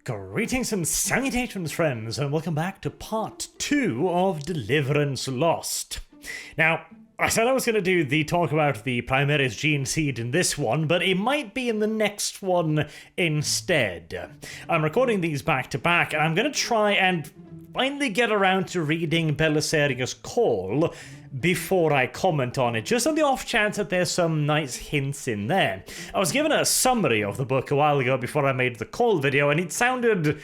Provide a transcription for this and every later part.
Greetings and salutations, friends, and welcome back to part 2 of Deliverance Lost. Now, I said I was going to do the talk about the Primaris gene seed in this one, but it might be in the next one instead. I'm recording these back to back, and I'm going to try and finally get around to reading Belisarius' Call before I comment on it, just on the off chance that there's some nice hints in there. I was given a summary of the book a while ago before I made the Call video, and it sounded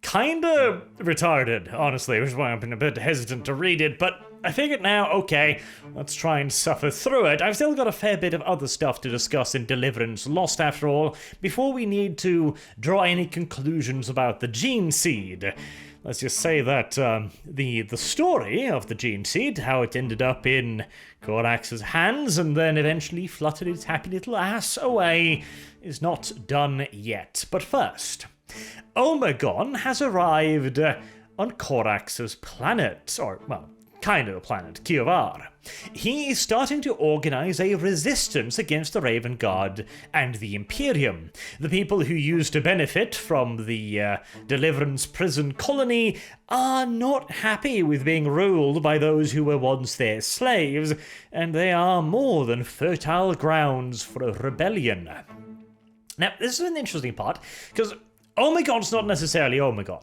kinda retarded, honestly, which is why I've been a bit hesitant to read it, but I figured now, okay, let's try and suffer through it. I've still got a fair bit of other stuff to discuss in Deliverance Lost, after all, before we need to draw any conclusions about the gene seed. Let's just say that the story of the gene seed, how it ended up in Corax's hands and then eventually fluttered its happy little ass away, is not done yet. But first, Omegon has arrived on Corax's planet, or, well, kind of a planet, Kiavahr. He is starting to organize a resistance against the Raven Guard and the Imperium. The people who used to benefit from the Deliverance prison colony are not happy with being ruled by those who were once their slaves, and they are more than fertile grounds for a rebellion. Now, this is an interesting part, because Omegon's not necessarily Omegon.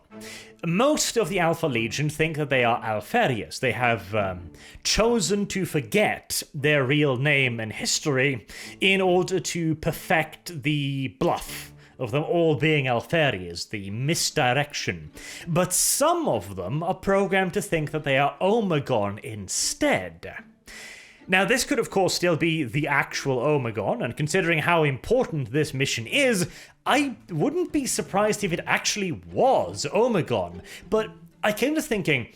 Most of the Alpha Legion think that they are Alpharius. They have chosen to forget their real name and history in order to perfect the bluff of them all being Alpharius, the misdirection. But some of them are programmed to think that they are Omegon instead. Now, this could, of course, still be the actual Omegon, and considering how important this mission is, I wouldn't be surprised if it actually was Omegon. But I came to thinking,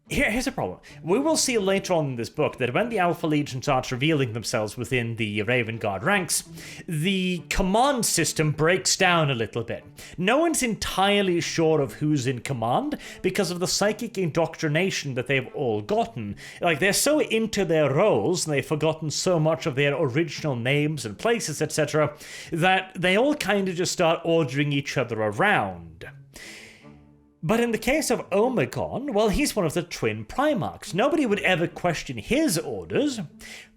here's a problem. We will see later on in this book that when the Alpha Legion starts revealing themselves within the Raven Guard ranks, the command system breaks down a little bit. No one's entirely sure of who's in command because of the psychic indoctrination that they've all gotten. Like, they're so into their roles, and they've forgotten so much of their original names and places, etc., that they all kind of just start ordering each other around. But in the case of Omegon, well, he's one of the twin Primarchs. Nobody would ever question his orders.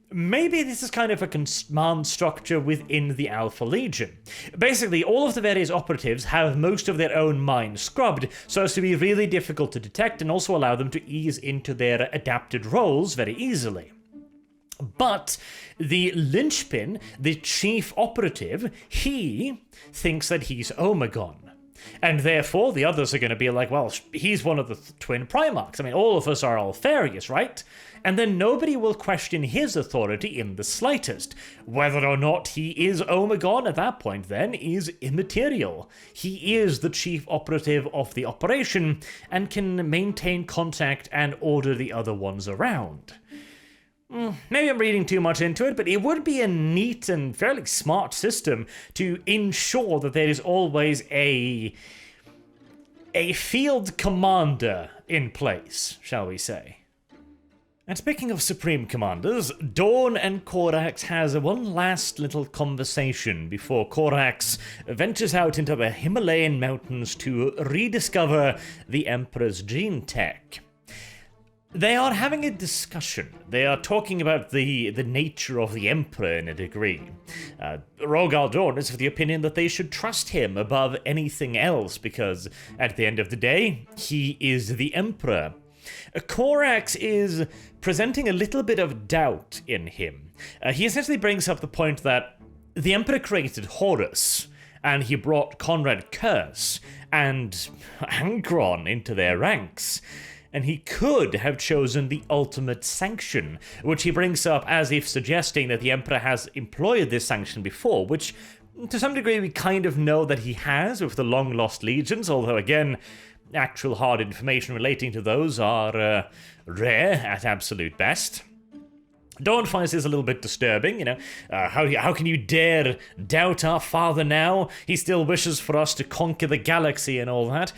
Maybe this is kind of a command structure within the Alpha Legion. Basically, all of the various operatives have most of their own minds scrubbed, so as to be really difficult to detect and also allow them to ease into their adapted roles very easily. But the linchpin, the chief operative, he thinks that he's Omegon. And therefore, the others are going to be like, well, he's one of the twin Primarchs. I mean, all of us are Alpharius, right? And then nobody will question his authority in the slightest. Whether or not he is Omegon at that point, then, is immaterial. He is the chief operative of the operation and can maintain contact and order the other ones around. Maybe I'm reading too much into it, but it would be a neat and fairly smart system to ensure that there is always a field commander in place, shall we say. And speaking of Supreme Commanders, Dorn and Corax has one last little conversation before Corax ventures out into the Himalayan mountains to rediscover the Emperor's gene tech. They are having a discussion. They are talking about the nature of the Emperor in a degree. Rogal Dorn is of the opinion that they should trust him above anything else because, at the end of the day, he is the Emperor. Corax is presenting a little bit of doubt in him. He essentially brings up the point that the Emperor created Horus, and he brought Conrad Curse and Angron into their ranks. And he could have chosen the ultimate sanction, which he brings up as if suggesting that the Emperor has employed this sanction before, which to some degree we kind of know that he has with the long-lost legions, although again, actual hard information relating to those are rare at absolute best. Dorn finds this a little bit disturbing, how can you dare doubt our father now? He still wishes for us to conquer the galaxy and all that.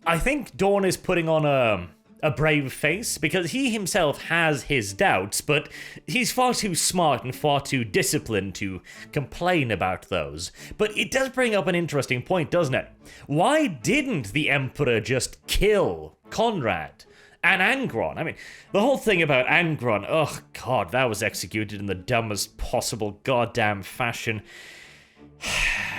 I think Dorn is putting on a a brave face, because he himself has his doubts, but he's far too smart and far too disciplined to complain about those. But it does bring up an interesting point, doesn't it? Why didn't the Emperor just kill Conrad and Angron? I mean, the whole thing about Angron, oh god, that was executed in the dumbest possible goddamn fashion.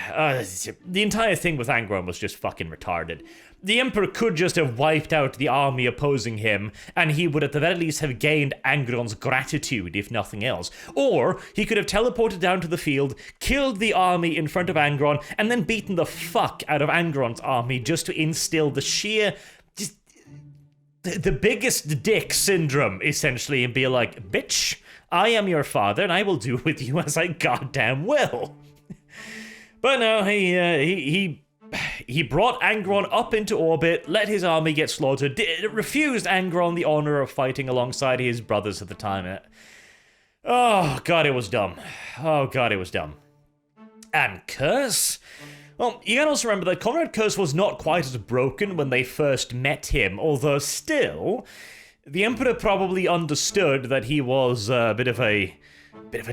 The entire thing with Angron was just fucking retarded. The Emperor could just have wiped out the army opposing him, and he would at the very least have gained Angron's gratitude, if nothing else. Or he could have teleported down to the field, killed the army in front of Angron, and then beaten the fuck out of Angron's army just to instill the sheer... the biggest dick syndrome, essentially, and be like, bitch, I am your father, and I will do with you as I goddamn will. But no, he brought Angron up into orbit, let his army get slaughtered, refused Angron the honor of fighting alongside his brothers at the time. Oh god, it was dumb. Oh god, it was dumb. And Curse? Well, you can also remember that Conrad Curse was not quite as broken when they first met him, although still, the Emperor probably understood that he was a bit of a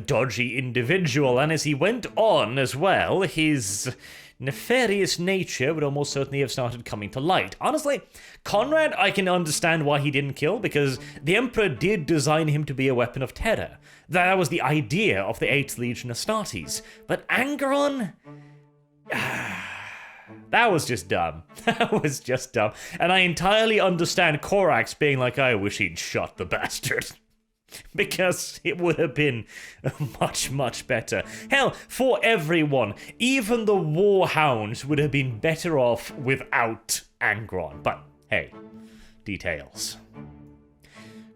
dodgy individual, and as he went on as well, his nefarious nature would almost certainly have started coming to light. Honestly, Conrad, I can understand why he didn't kill, because the Emperor did design him to be a weapon of terror. That was the idea of the 8th Legion Astartes. But Angron... that was just dumb. That was just dumb. And I entirely understand Corax being like, I wish he'd shot the bastard. Because it would have been much, much better. Hell, for everyone, even the Warhounds would have been better off without Angron. But hey, details.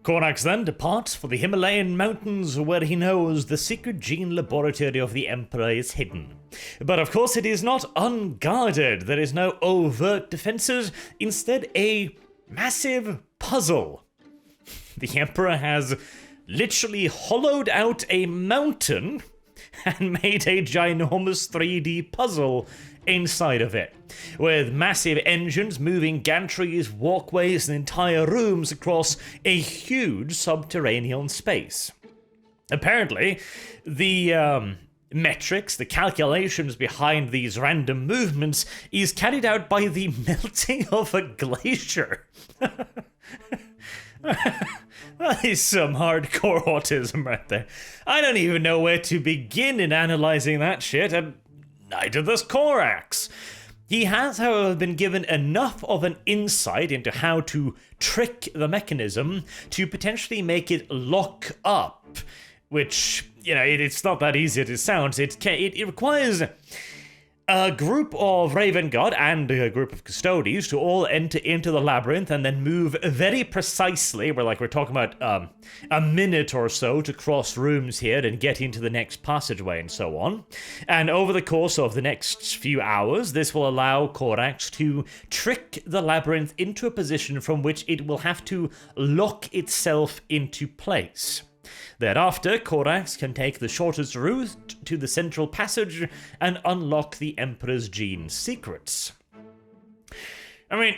Corax then departs for the Himalayan mountains, where he knows the secret gene laboratory of the Emperor is hidden. But of course it is not unguarded. There is no overt defenses, instead a massive puzzle. The Emperor has literally hollowed out a mountain and made a ginormous 3D puzzle inside of it, with massive engines moving gantries, walkways, and entire rooms across a huge subterranean space. Apparently, the metrics, the calculations behind these random movements is carried out by the melting of a glacier. That is some hardcore autism right there. I don't even know where to begin in analyzing that shit, and neither does Corax. He has, however, been given enough of an insight into how to trick the mechanism to potentially make it lock up, which, you know, it's not that easy as it sounds. It requires a group of Raven Guard and a group of Custodies to all enter into the labyrinth and then move very precisely, we're talking about a minute or so to cross rooms here and get into the next passageway and so on. And over the course of the next few hours, this will allow Corax to trick the labyrinth into a position from which it will have to lock itself into place. Thereafter, Corax can take the shortest route to the central passage and unlock the Emperor's gene secrets. I mean,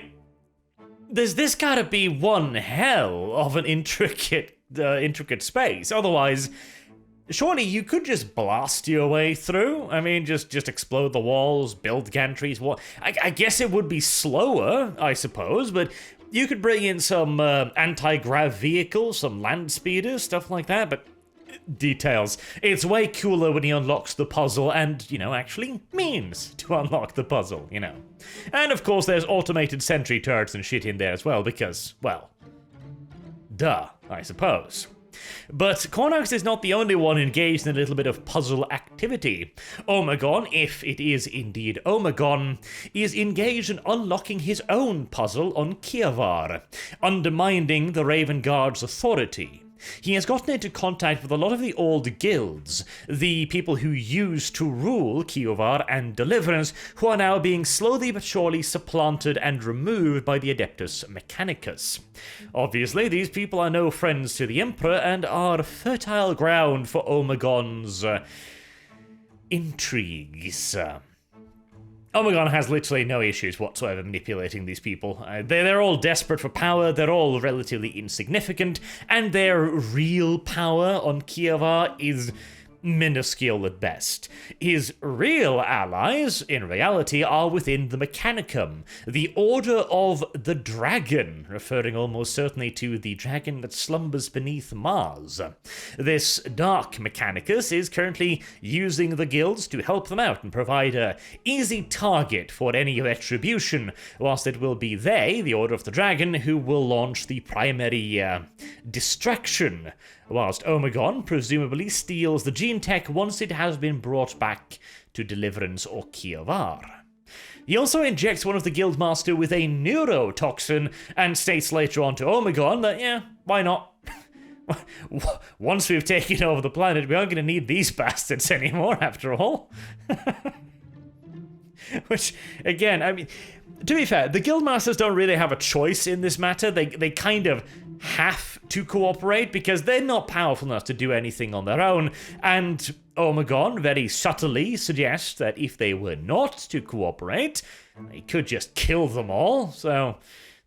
this gotta be one hell of an intricate space. Otherwise, surely you could just blast your way through. I mean, just explode the walls, build gantries. I guess it would be slower, I suppose, but you could bring in some anti-grav vehicles, some land speeders, stuff like that, but details. It's way cooler when he unlocks the puzzle and, actually means to unlock the puzzle, And of course there's automated sentry turrets and shit in there as well because, well, duh, I suppose. But Corax is not the only one engaged in a little bit of puzzle activity. Omegon, if it is indeed Omegon, is engaged in unlocking his own puzzle on Kiavahr, undermining the Raven Guard's authority. He has gotten into contact with a lot of the old guilds, the people who used to rule Kiavahr and Deliverance, who are now being slowly but surely supplanted and removed by the Adeptus Mechanicus. Obviously, these people are no friends to the Emperor and are fertile ground for Omegon's intrigues. Omegon has literally no issues whatsoever manipulating these people. They're all desperate for power, they're all relatively insignificant, and their real power on Kiavahr is minuscule at best. His real allies, in reality, are within the Mechanicum, the Order of the Dragon, referring almost certainly to the dragon that slumbers beneath Mars. This Dark Mechanicus is currently using the guilds to help them out and provide a easy target for any retribution, whilst it will be they, the Order of the Dragon, who will launch the primary distraction, whilst Omegon presumably steals the gene tech once it has been brought back to Deliverance or Kiavahr. He also injects one of the Guildmaster with a neurotoxin and states later on to Omegon that, yeah, why not? Once we've taken over the planet, we aren't going to need these bastards anymore, after all. Which, again, I mean, to be fair, the Guildmasters don't really have a choice in this matter. They kind of have to cooperate because they're not powerful enough to do anything on their own, and Omegon very subtly suggests that if they were not to cooperate, they could just kill them all, so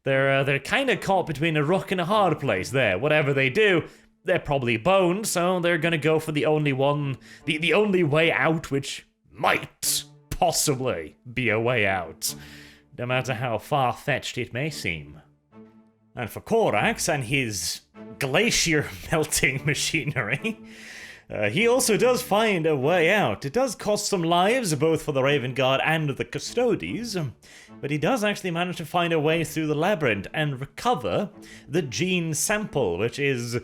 they're kind of caught between a rock and a hard place there. Whatever they do, they're probably boned, so they're gonna go for the only only way out, which might possibly be a way out, no matter how far-fetched it may seem. And for Corax and his glacier-melting machinery, he also does find a way out. It does cost some lives, both for the Raven Guard and the Custodes, but he does actually manage to find a way through the labyrinth and recover the gene sample, which is,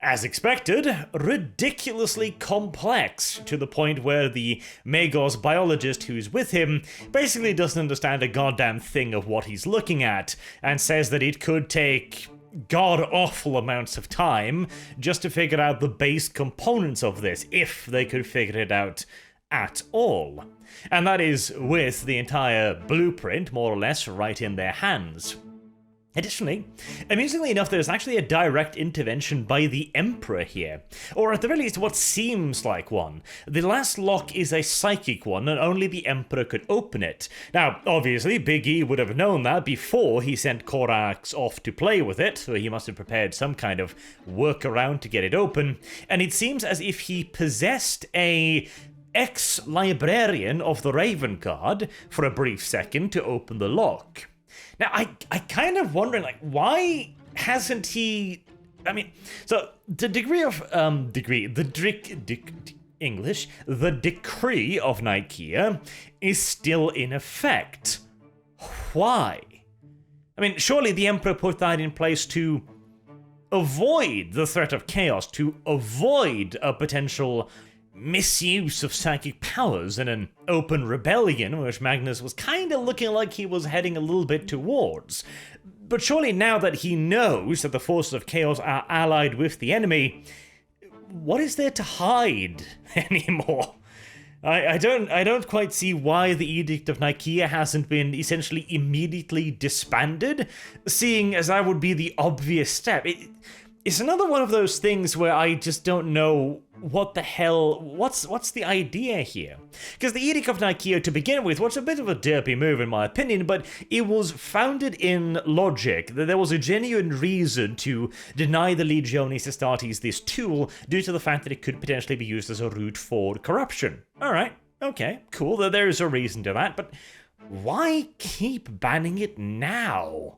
as expected, ridiculously complex, to the point where the Magos biologist who's with him basically doesn't understand a goddamn thing of what he's looking at, and says that it could take god-awful amounts of time just to figure out the base components of this, if they could figure it out at all. And that is with the entire blueprint, more or less, right in their hands. Additionally, amusingly enough, there's actually a direct intervention by the Emperor here, or at the very least what seems like one. The last lock is a psychic one, and only the Emperor could open it. Now, obviously, Big E would have known that before he sent Corax off to play with it, so he must have prepared some kind of workaround to get it open, and it seems as if he possessed a ex-librarian of the Raven Guard for a brief second to open the lock. Now, I kind of wondering, like, why hasn't he... I mean, so the decree of Nikeah is still in effect. Why? I mean, surely the Emperor put that in place to avoid the threat of chaos, to avoid a potential misuse of psychic powers in an open rebellion, which Magnus was kind of looking like he was heading a little bit towards. But surely now that he knows that the forces of chaos are allied with the enemy, what is there to hide anymore? I don't quite see why the Edict of Nikeah hasn't been essentially immediately disbanded, seeing as that would be the obvious step. It's another one of those things where I just don't know what the hell, what's the idea here? Because the Edict of Nikeah, to begin with, was a bit of a derpy move in my opinion, but it was founded in logic. There was a genuine reason to deny the Legiones Astartes this tool due to the fact that it could potentially be used as a route for corruption. Alright, okay, cool, there's a reason to that, but why keep banning it now?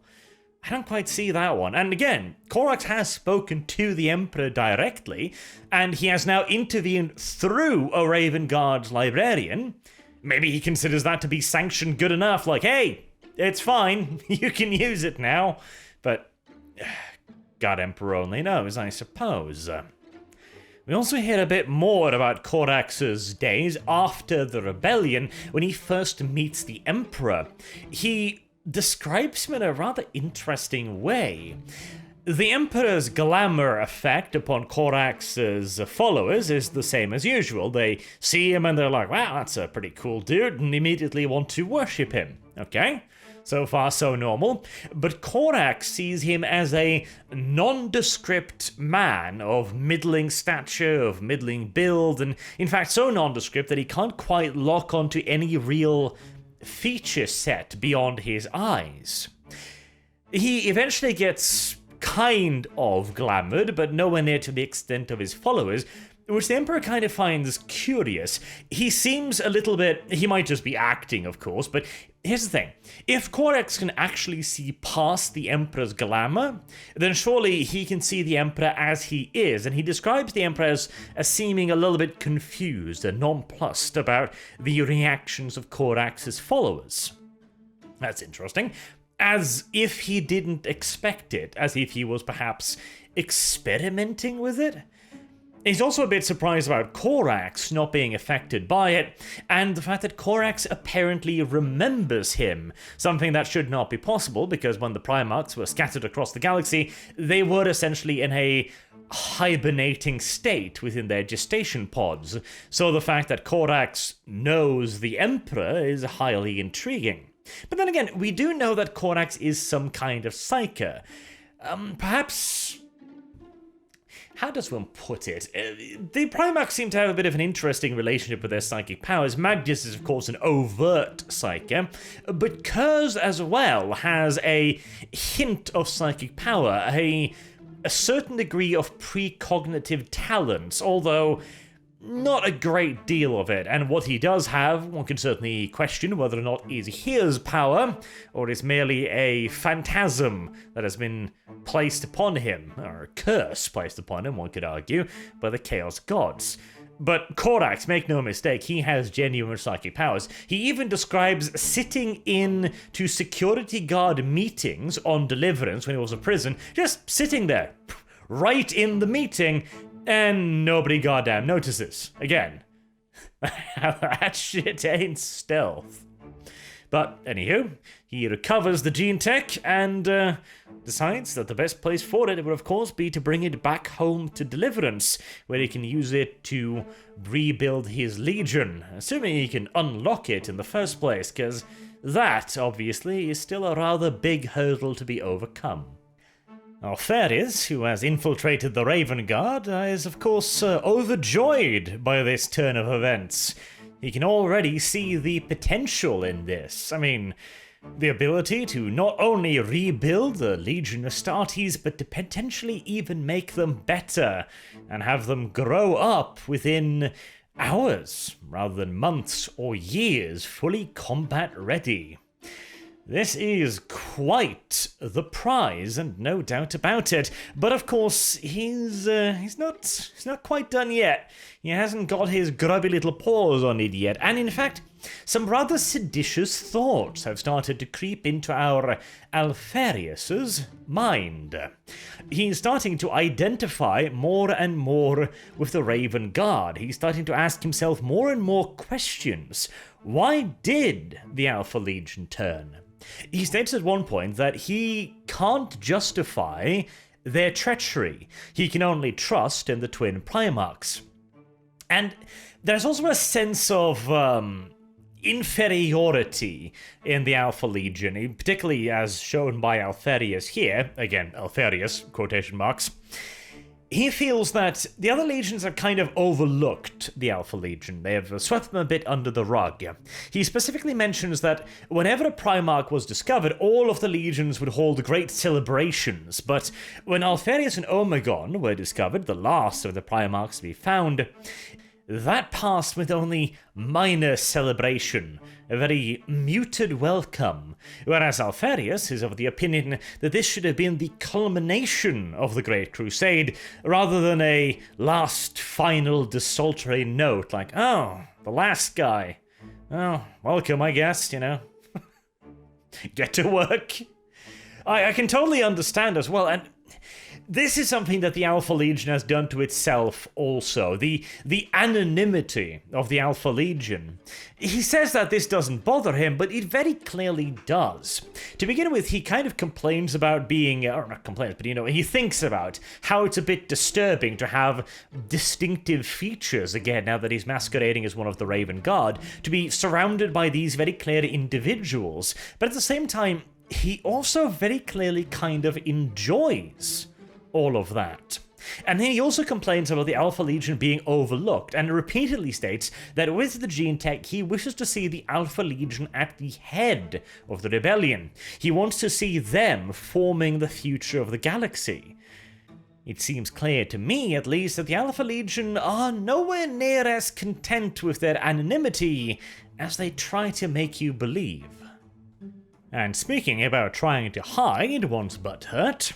I don't quite see that one. And again, Corax has spoken to the Emperor directly, and he has now intervened through a Raven Guard's librarian. Maybe he considers that to be sanctioned good enough, like, hey, it's fine, you can use it now. But God Emperor only knows, I suppose. We also hear a bit more about Corax's days after the rebellion, when he first meets the Emperor. He describes him in a rather interesting way. The Emperor's glamour effect upon Corax's followers is the same as usual. They see him and they're like, wow, that's a pretty cool dude, and immediately want to worship him. Okay? So far, so normal. But Corax sees him as a nondescript man of middling stature, of middling build, and in fact so nondescript that he can't quite lock onto any real feature set beyond his eyes. He eventually gets kind of glamoured, but nowhere near to the extent of his followers, which the Emperor kind of finds curious. He seems a little bit... He might just be acting, of course, but here's the thing. If Corax can actually see past the Emperor's glamour, then surely he can see the Emperor as he is, and he describes the Emperor as seeming a little bit confused and nonplussed about the reactions of Corax's followers. That's interesting. As if he didn't expect it, as if he was perhaps experimenting with it. He's also a bit surprised about Corax not being affected by it, and the fact that Corax apparently remembers him, something that should not be possible, because when the Primarchs were scattered across the galaxy, they were essentially in a hibernating state within their gestation pods, so the fact that Corax knows the Emperor is highly intriguing. But then again, we do know that Corax is some kind of psyker. Perhaps... How does one put it? The Primarchs seem to have a bit of an interesting relationship with their psychic powers. Magnus is, of course, an overt psyker, but Kurz as well has a hint of psychic power, a certain degree of precognitive talents, although not a great deal of it, and what he does have, one can certainly question whether or not is his power, or is merely a phantasm that has been placed upon him, or a curse placed upon him, one could argue, by the Chaos Gods. But Corax, make no mistake, he has genuine psychic powers. He even describes sitting in to security guard meetings on Deliverance when he was in prison, just sitting there, right in the meeting, and nobody goddamn notices. Again, that shit ain't stealth. But anywho, he recovers the gene tech and decides that the best place for it would of course be to bring it back home to Deliverance, where he can use it to rebuild his legion, assuming he can unlock it in the first place, because that, obviously, is still a rather big hurdle to be overcome. Alpharius, who has infiltrated the Raven Guard, is of course overjoyed by this turn of events. He can already see the potential in this. I mean, the ability to not only rebuild the Legion Astartes, but to potentially even make them better, and have them grow up within hours, rather than months or years, fully combat ready. This is quite the prize, and no doubt about it. But of course, he's not quite done yet. He hasn't got his grubby little paws on it yet. And in fact, some rather seditious thoughts have started to creep into our Alpharius's mind. He's starting to identify more and more with the Raven Guard. He's starting to ask himself more and more questions. Why did the Alpha Legion turn? He states at one point that he can't justify their treachery. He can only trust in the twin Primarchs. And there's also a sense of inferiority in the Alpha Legion, particularly as shown by Alpharius here. Again, Alpharius, quotation marks. He feels that the other legions have kind of overlooked the Alpha Legion. They have swept them a bit under the rug. He specifically mentions that whenever a Primarch was discovered, all of the legions would hold great celebrations, but when Alpharius and Omegon were discovered, the last of the Primarchs to be found, that passed with only minor celebration, a very muted welcome, whereas Alpharius is of the opinion that this should have been the culmination of the Great Crusade, rather than a last final desultory note like, oh, the last guy. Oh, welcome, I guess, you know. Get to work. I can totally understand as well, and this is something that the Alpha Legion has done to itself also, the anonymity of the Alpha Legion. He says that this doesn't bother him, but it very clearly does. To begin with, he kind of complains about being, or not complains, but he thinks about how it's a bit disturbing to have distinctive features, again, now that he's masquerading as one of the Raven Guard, to be surrounded by these very clear individuals. But at the same time, he also very clearly kind of enjoys all of that. And then he also complains about the Alpha Legion being overlooked, and repeatedly states that with the gene tech, he wishes to see the Alpha Legion at the head of the rebellion. He wants to see them forming the future of the galaxy. It seems clear to me, at least, that the Alpha Legion are nowhere near as content with their anonymity as they try to make you believe. And speaking about trying to hide one's butthurt,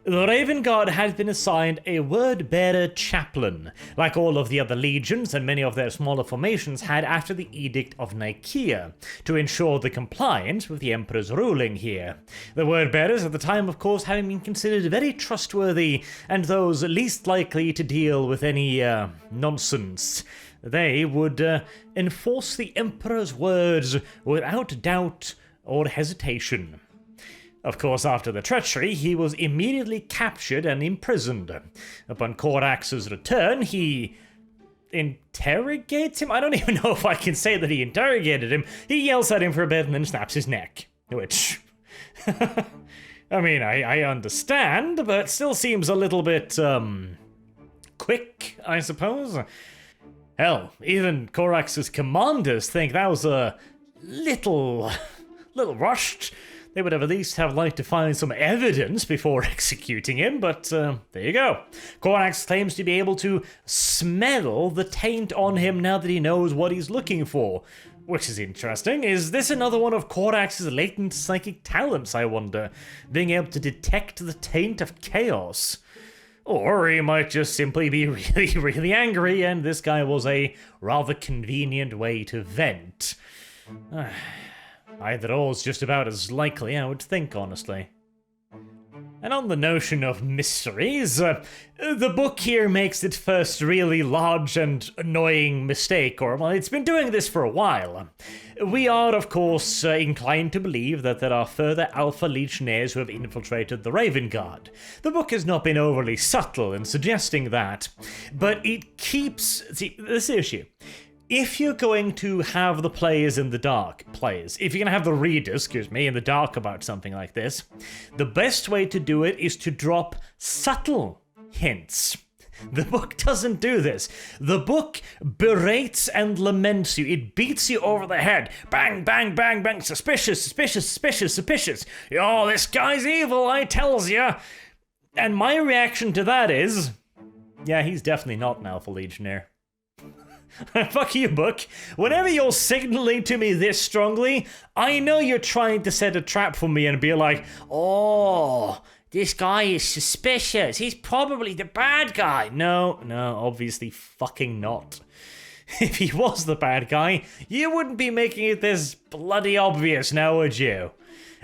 the Raven Guard has been assigned a word-bearer chaplain, like all of the other legions and many of their smaller formations had after the Edict of Nicaea, to ensure the compliance with the Emperor's ruling here. The word-bearers at the time, of course, having been considered very trustworthy and those least likely to deal with any nonsense. They would enforce the Emperor's words without doubt or hesitation. Of course, after the treachery, he was immediately captured and imprisoned. Upon Corax's return, he interrogates him? I don't even know if I can say that he interrogated him. He yells at him for a bit and then snaps his neck. Which, I mean, I understand, but still seems a little bit, quick, I suppose. Hell, even Corax's commanders think that was a little rushed. They would have at least liked to find some evidence before executing him, but there you go. Corax claims to be able to smell the taint on him now that he knows what he's looking for, which is interesting. Is this another one of Corax's latent psychic talents, I wonder? Being able to detect the taint of chaos? Or he might just simply be really, really angry, and this guy was a rather convenient way to vent. Either or is just about as likely, I would think, honestly. And on the notion of mysteries, the book here makes its first really large and annoying mistake, or, well, it's been doing this for a while. We are, of course, inclined to believe that there are further Alpha Legionnaires who have infiltrated the Raven Guard. The book has not been overly subtle in suggesting that, but it keeps... See, this issue. If you're going to have the players in the dark, if you're going to have the readers, in the dark about something like this, the best way to do it is to drop subtle hints. The book doesn't do this. The book berates and laments you. It beats you over the head. Bang, bang, bang, bang. Suspicious, suspicious, suspicious, suspicious. Oh, this guy's evil, I tells ya. And my reaction to that is, yeah, he's definitely not an Alpha Legionnaire. Fuck you, book. Whenever you're signaling to me this strongly, I know you're trying to set a trap for me and be like, oh, this guy is suspicious. He's probably the bad guy. No, obviously fucking not. If he was the bad guy, you wouldn't be making it this bloody obvious now, would you?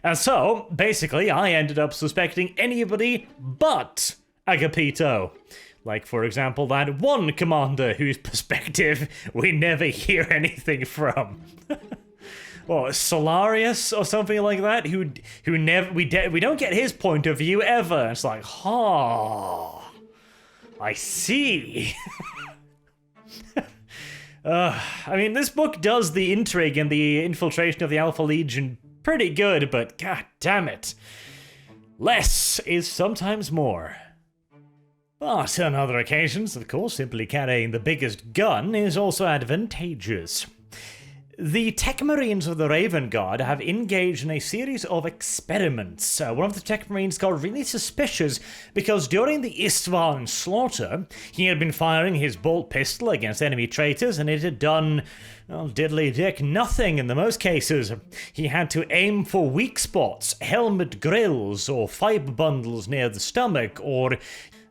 And so, basically, I ended up suspecting anybody but Agapito. Like, for example, that one commander whose perspective we never hear anything from. Or Solarius or something like that, who never we don't get his point of view ever. It's like, I see. I mean, this book does the intrigue and the infiltration of the Alpha Legion pretty good, but god damn it. Less is sometimes more. But on other occasions, of course, simply carrying the biggest gun is also advantageous. The Tech Marines of the Raven Guard have engaged in a series of experiments. One of the Tech Marines got really suspicious because during the Istvan slaughter, he had been firing his bolt pistol against enemy traitors and it had done, well, diddly dick nothing in the most cases. He had to aim for weak spots, helmet grills, or fiber bundles near the stomach, or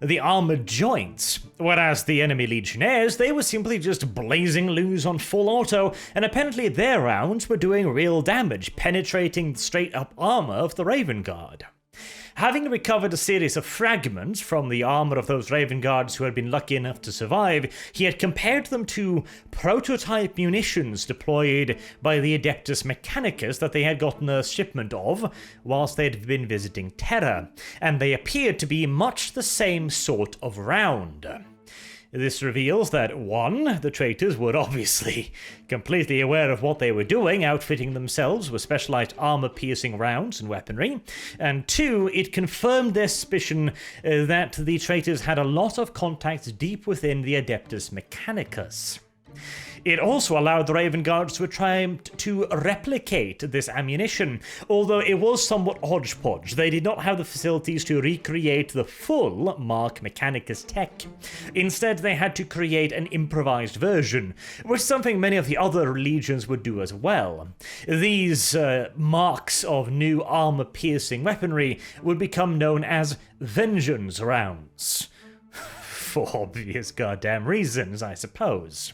the armored joints, whereas the enemy legionnaires, they were simply just blazing loose on full auto, and apparently their rounds were doing real damage, penetrating the straight-up armor of the Raven Guard. Having recovered a series of fragments from the armor of those Raven Guards who had been lucky enough to survive, he had compared them to prototype munitions deployed by the Adeptus Mechanicus that they had gotten a shipment of whilst they had been visiting Terra, and they appeared to be much the same sort of round. This reveals that, one, the traitors were obviously completely aware of what they were doing, outfitting themselves with specialized armor-piercing rounds and weaponry, and two, it confirmed their suspicion that the traitors had a lot of contacts deep within the Adeptus Mechanicus. It also allowed the Raven Guards to attempt to replicate this ammunition, although it was somewhat hodgepodge. They did not have the facilities to recreate the full Mark Mechanicus tech. Instead, they had to create an improvised version, which is something many of the other legions would do as well. These marks of new armor-piercing weaponry would become known as Vengeance rounds. For obvious goddamn reasons, I suppose.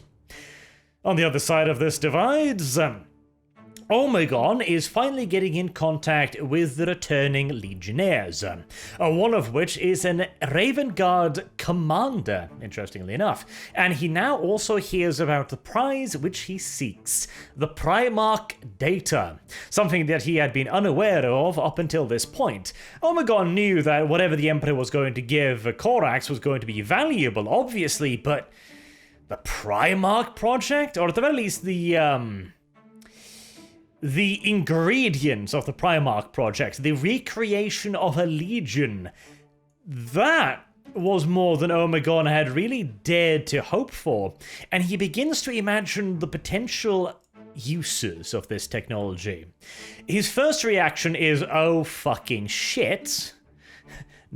On the other side of this divide, Omegon is finally getting in contact with the returning legionnaires, one of which is an Raven Guard commander, interestingly enough, and he now also hears about the prize which he seeks, the Primarch data, something that he had been unaware of up until this point. Omegon knew that whatever the Emperor was going to give Corax was going to be valuable, obviously, but the Primarch project, or at the very least the ingredients of the Primarch project, the recreation of a legion, that was more than Omegon had really dared to hope for, and he begins to imagine the potential uses of this technology. His first reaction is, oh fucking shit.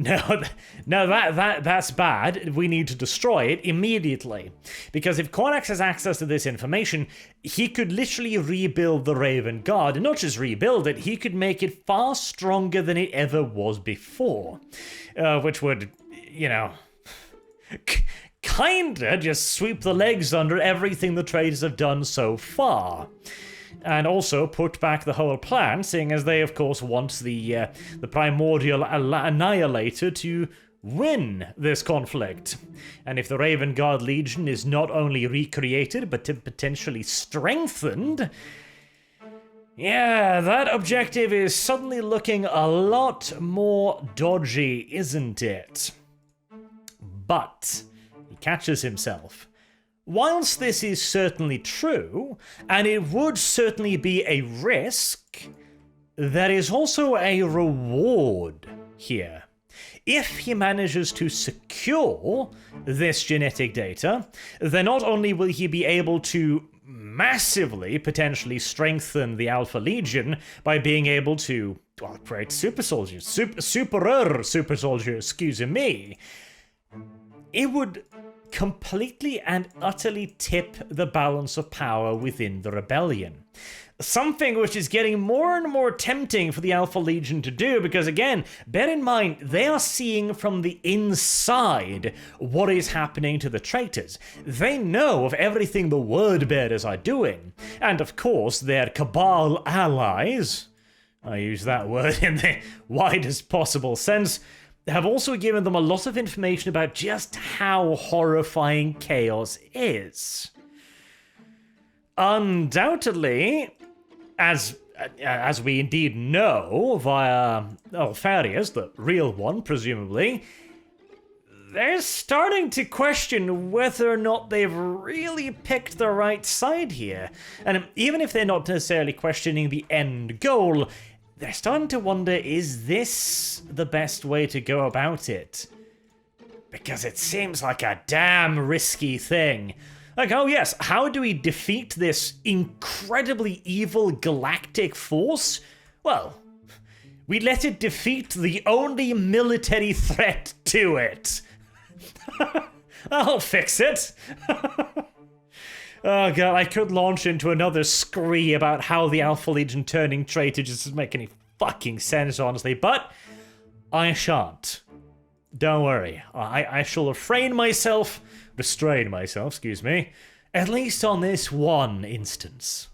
No, that's bad. We need to destroy it immediately. Because if Corax has access to this information, he could literally rebuild the Raven Guard. And not just rebuild it, he could make it far stronger than it ever was before. Which would, you know, kinda just sweep the legs under everything the traitors have done so far. And also put back the whole plan, seeing as they, of course, want the primordial annihilator to win this conflict. And if the Raven Guard Legion is not only recreated, but potentially strengthened, yeah, that objective is suddenly looking a lot more dodgy, isn't it? But he catches himself. Whilst this is certainly true, and it would certainly be a risk, there is also a reward here. If he manages to secure this genetic data, then not only will he be able to massively potentially strengthen the Alpha Legion by being able to, well, create super soldiers, super soldiers, excuse me, it would completely and utterly tip the balance of power within the rebellion. Something which is getting more and more tempting for the Alpha Legion to do, because again, bear in mind, they are seeing from the inside what is happening to the traitors. They know of everything the word bearers are doing, and of course their Cabal allies, I use that word in the widest possible sense, have also given them a lot of information about just how horrifying chaos is. Undoubtedly, as we indeed know via Alfarius, the real one, presumably, they're starting to question whether or not they've really picked the right side here. And even if they're not necessarily questioning the end goal, they're starting to wonder, is this the best way to go about it? Because it seems like a damn risky thing. Like, oh yes, how do we defeat this incredibly evil galactic force? Well, we let it defeat the only military threat to it. I'll fix it. Oh god, I could launch into another scree about how the Alpha Legion turning traitor just doesn't make any fucking sense, honestly, but I shan't. Don't worry. I shall restrain myself, excuse me, at least on this one instance.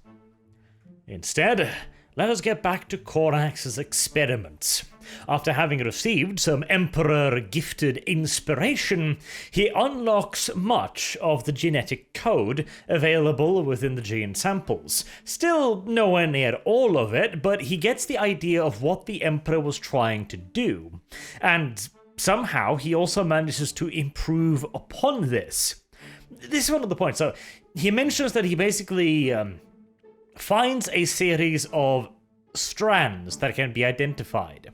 Instead, let us get back to Corax's experiments. After having received some Emperor-gifted inspiration, he unlocks much of the genetic code available within the gene samples. Still nowhere near all of it, but he gets the idea of what the Emperor was trying to do. And somehow he also manages to improve upon this. This is one of the points. So he mentions that he basically finds a series of strands that can be identified.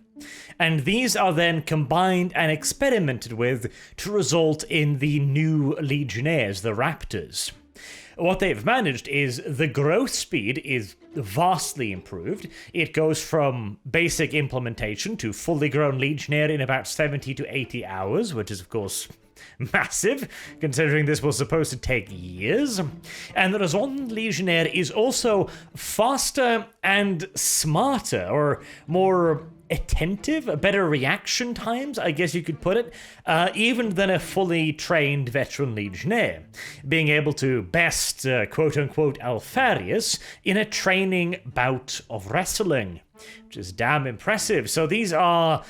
And these are then combined and experimented with to result in the new Legionnaires, the Raptors. What they've managed is the growth speed is vastly improved. It goes from basic implementation to fully grown Legionnaire in about 70 to 80 hours, which is, of course, massive, considering this was supposed to take years. And the resultant Legionnaire is also faster and smarter, or more attentive, better reaction times, I guess you could put it, even than a fully trained veteran Legionnaire, being able to best, quote-unquote, Alfarius in a training bout of wrestling, which is damn impressive. So these are,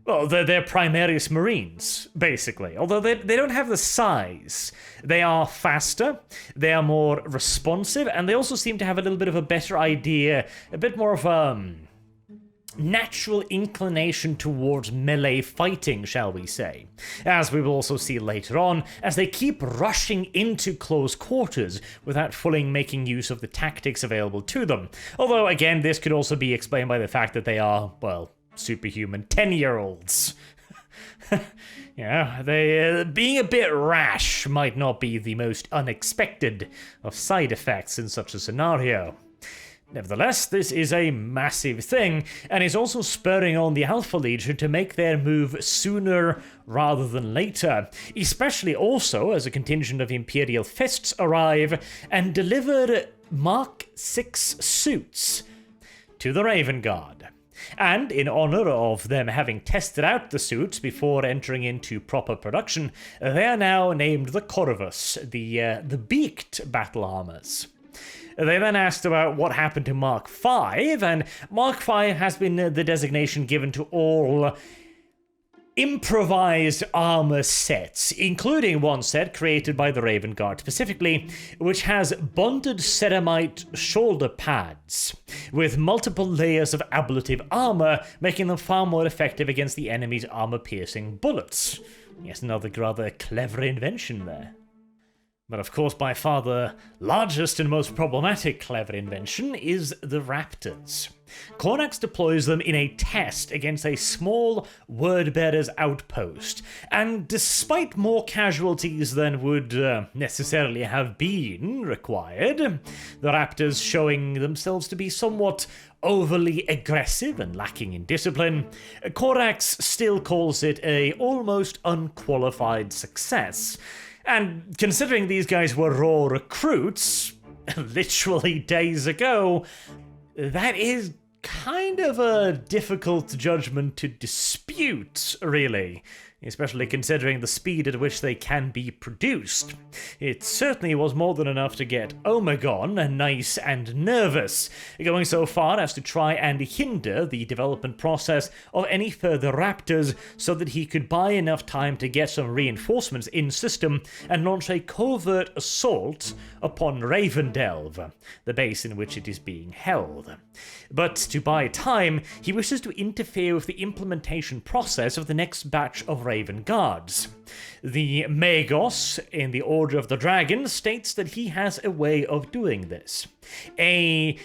well, they're Primarius Marines, basically. Although they don't have the size. They are faster, they are more responsive, and they also seem to have a little bit of a better idea, a bit more of natural inclination towards melee fighting, shall we say, as we will also see later on, as they keep rushing into close quarters without fully making use of the tactics available to them. Although, again, this could also be explained by the fact that they are, well, superhuman 10-year-olds. Yeah, they being a bit rash might not be the most unexpected of side effects in such a scenario. Nevertheless, this is a massive thing, and is also spurring on the Alpha Legion to make their move sooner rather than later, especially also as a contingent of Imperial Fists arrive and deliver Mark 6 suits to the Raven Guard. And in honor of them having tested out the suits before entering into proper production, they are now named the Corvus, the beaked battle armors. They then asked about what happened to Mark V, and Mark V has been the designation given to all improvised armor sets, including one set created by the Raven Guard specifically, which has bonded ceramite shoulder pads with multiple layers of ablative armor, making them far more effective against the enemy's armor-piercing bullets. Yes, another rather clever invention there. But of course, by far the largest and most problematic clever invention is the Raptors. Corax deploys them in a test against a small Wordbearer's outpost, and despite more casualties than would necessarily have been required, the Raptors showing themselves to be somewhat overly aggressive and lacking in discipline, Corax still calls it a almost unqualified success. And considering these guys were raw recruits, literally days ago, that is kind of a difficult judgment to dispute, really. Especially considering the speed at which they can be produced. It certainly was more than enough to get Omegon nice and nervous, going so far as to try and hinder the development process of any further Raptors so that he could buy enough time to get some reinforcements in system and launch a covert assault upon Ravendelve, the base in which it is being held. But to buy time, he wishes to interfere with the implementation process of the next batch of Raven Guards. The Magos, in the Order of the Dragon, states that he has a way of doing this. A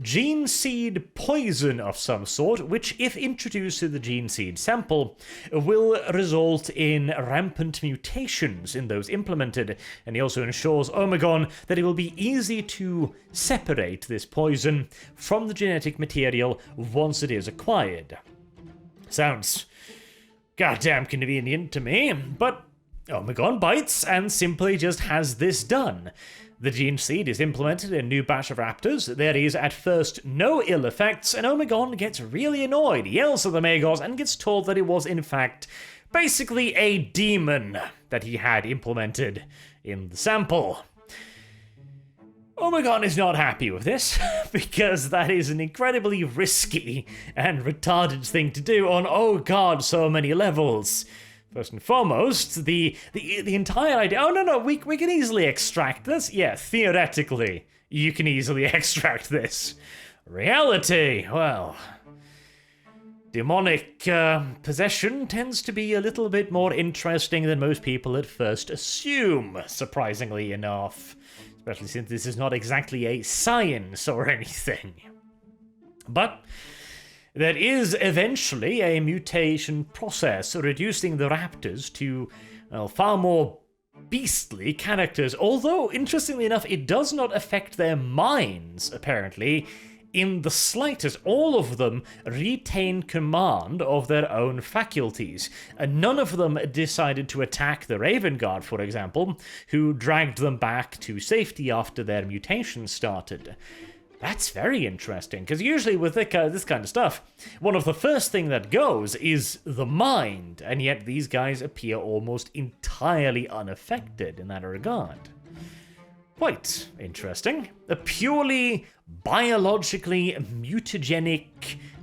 gene seed poison of some sort, which, if introduced to the gene seed sample, will result in rampant mutations in those implemented, and he also ensures Omegon that it will be easy to separate this poison from the genetic material once it is acquired. Sounds goddamn convenient to me, but Omegon bites and simply just has this done. The gene seed is implemented in a new batch of Raptors. There is at first no ill effects, and Omegon gets really annoyed, yells at the Magos, and gets told that it was in fact basically a demon that he had implemented in the sample. Omegon is not happy with this, because that is an incredibly risky and retarded thing to do on, oh god, so many levels. First and foremost, the entire idea... Oh, no, we can easily extract this. Yeah, theoretically, you can easily extract this. Reality, well... demonic possession tends to be a little bit more interesting than most people at first assume, surprisingly enough. Especially since this is not exactly a science or anything. But there is eventually a mutation process, reducing the Raptors to, well, far more beastly characters, although, interestingly enough, it does not affect their minds, apparently, in the slightest. All of them retain command of their own faculties, and none of them decided to attack the Raven Guard, for example, who dragged them back to safety after their mutation started. That's very interesting, because usually with this kind of stuff, one of the first thing that goes is the mind, and yet these guys appear almost entirely unaffected in that regard. Quite interesting. A purely biologically mutagenic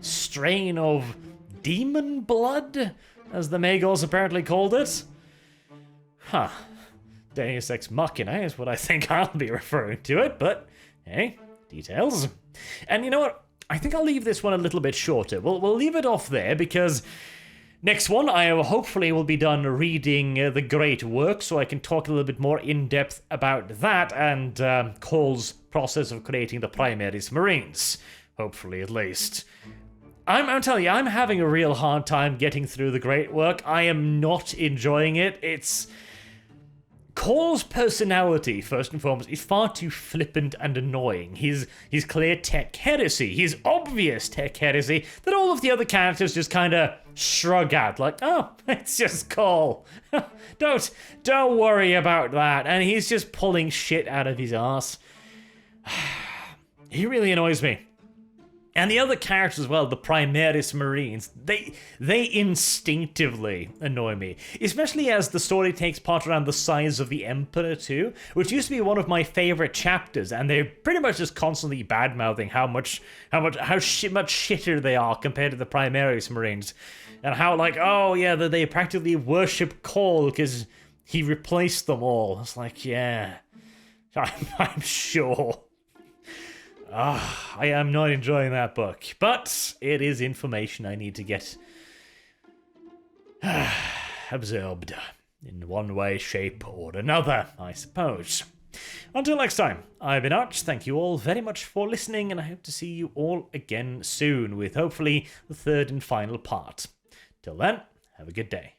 strain of demon blood, as the Magos apparently called it? Huh. Deus Ex Machina is what I think I'll be referring to it, but hey, details. And you know what? I think I'll leave this one a little bit shorter. We'll leave it off there because next one I hopefully will be done reading the great work, so I can talk a little bit more in depth about that and Cole's process of creating the Primaris Marines. Hopefully, at least. I'm telling you, I'm having a real hard time getting through the great work. I am not enjoying it. Cole's personality, first and foremost, is far too flippant and annoying. His clear tech heresy, his obvious tech heresy, that all of the other characters just kind of shrug at, like, oh, it's just Cole. Don't worry about that. And he's just pulling shit out of his ass. He really annoys me. And the other characters as well, the Primaris Marines, they instinctively annoy me. Especially as the story takes part around the size of the Emperor too, which used to be one of my favorite chapters, and they're pretty much just constantly bad-mouthing how much shitter they are compared to the Primaris Marines. And how, like, oh yeah, they practically worship Cole because he replaced them all. It's like, yeah, I'm sure. I am not enjoying that book, but it is information I need to get absorbed in one way, shape, or another, I suppose. Until next time, I've been Arch. Thank you all very much for listening, and I hope to see you all again soon with hopefully the third and final part. Till then, have a good day.